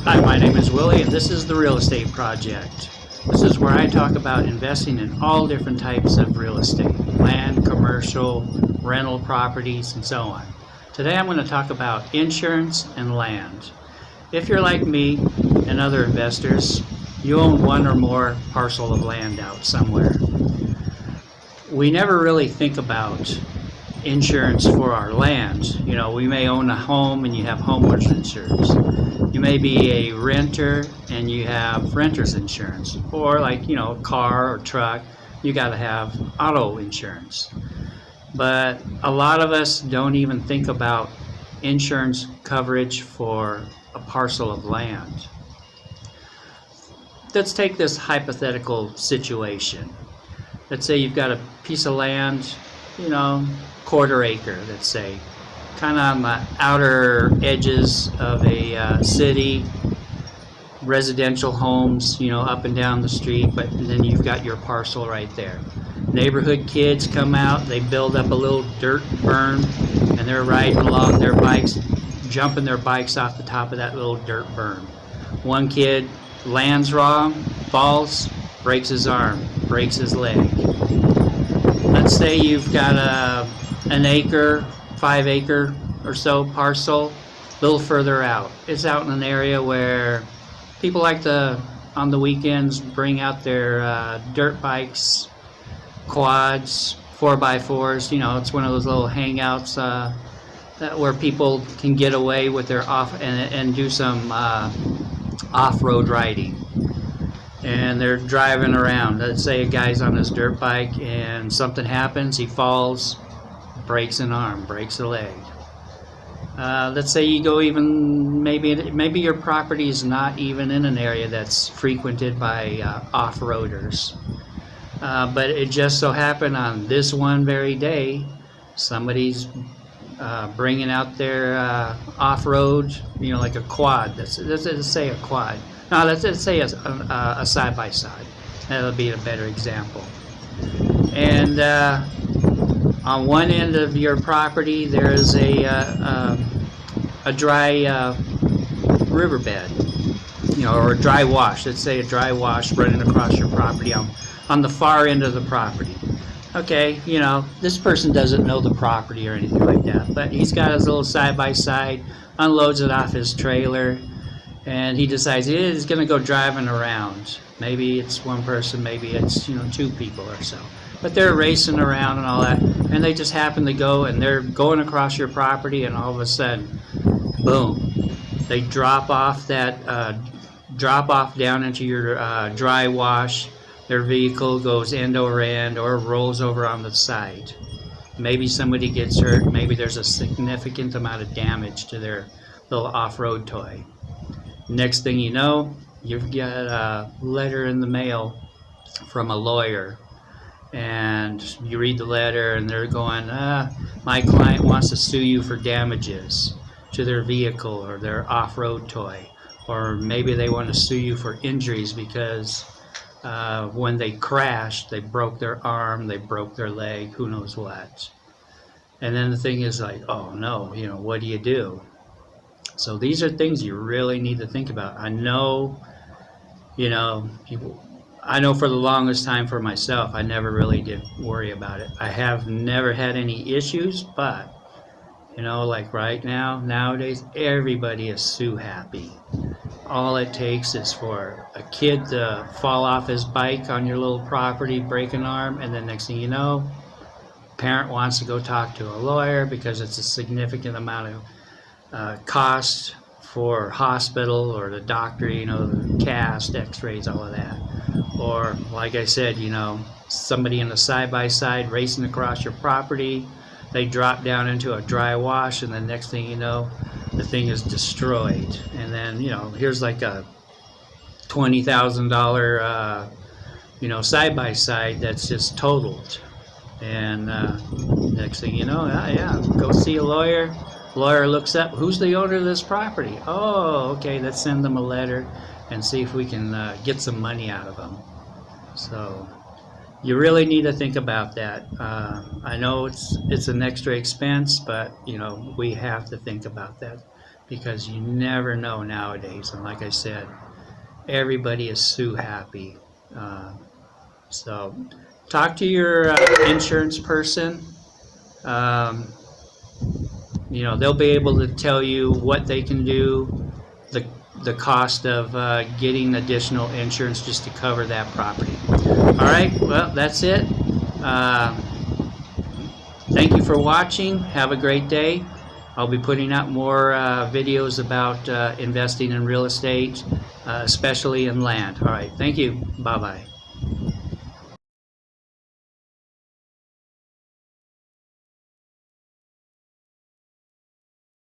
Hi, my name is Willie, and this is the Real Estate Project. This is where I talk about investing in all different types of real estate, land, commercial, rental properties, and so on. Today I'm going to talk about insurance and land. If you're like me and other investors, you own one or more parcel of land out somewhere. We never really think about insurance for our land. You know, we may own a home and you have homeowners insurance. You may be a renter and you have renter's insurance, or like, a car or truck, you got to have auto insurance. But a lot of us don't even think about insurance coverage for a parcel of land. Let's take this hypothetical situation. Let's say you've got a piece of land, quarter acre, let's say, kind of on the outer edges of a city, residential homes, up and down the street, but then you've got your parcel right there. Neighborhood kids come out, they build up a little dirt berm, and they're riding along their bikes, jumping their bikes off the top of that little dirt berm. One kid lands wrong, falls, breaks his arm, breaks his leg. Let's say you've got an acre, 5 acre or so parcel, a little further out. It's out in an area where people like to, on the weekends, bring out their dirt bikes, quads, 4x4s. It's one of those little hangouts where people can get away with their and do some off-road riding. And they're driving around. Let's say a guy's on his dirt bike and something happens, he falls, breaks an arm, breaks a leg. Let's say you go even, maybe your property is not even in an area that's frequented by off-roaders. But it just so happened on this one very day, somebody's bringing out their off-road, like a quad. Let's say a quad. No, let's say a side-by-side. That'll be a better example. And on one end of your property, there is a dry riverbed, or a dry wash. Let's say a dry wash running across your property on the far end of the property. Okay, this person doesn't know the property or anything like that, but he's got his little side-by-side, unloads it off his trailer, and he decides he's going to go driving around. Maybe it's one person, maybe it's, 2 people or so. But they're racing around and all that, and they just happen to go, and they're going across your property, and all of a sudden, boom, they drop off down into your dry wash. Their vehicle goes end over end or rolls over on the side. Maybe somebody gets hurt. Maybe there's a significant amount of damage to their little off-road toy. Next thing you know, you've got a letter in the mail from a lawyer, and you read the letter and they're going, my client wants to sue you for damages to their vehicle or their off-road toy, or maybe they want to sue you for injuries because when they crashed, they broke their arm, they broke their leg, who knows what. And then the thing is like, oh no, what do you do? So these are things you really need to think about. I know, I know for the longest time for myself, I never really did worry about it. I have never had any issues, but, like right now, nowadays, everybody is sue happy. All it takes is for a kid to fall off his bike on your little property, break an arm, and then next thing you know, parent wants to go talk to a lawyer because it's a significant amount of cost for hospital or the doctor, the cast, x-rays, all of that. Or like I said, somebody in a side-by-side racing across your property, they drop down into a dry wash, and the next thing you know, the thing is destroyed. And then, here's like a $20,000 side-by-side that's just totaled. And next thing you know, go see a lawyer. Lawyer looks up, who's the owner of this property? Oh, okay, let's send them a letter and see if we can get some money out of them. So you really need to think about that. I know it's an extra expense, but we have to think about that. because you never know nowadays. And like I said, everybody is so happy. So talk to your insurance person. You know, they'll be able to tell you what they can do, the cost of getting additional insurance just to cover that property. All right, well, that's it. Thank you for watching. Have a great day. I'll be putting out more videos about investing in real estate, especially in land. All right, thank you. Bye-bye.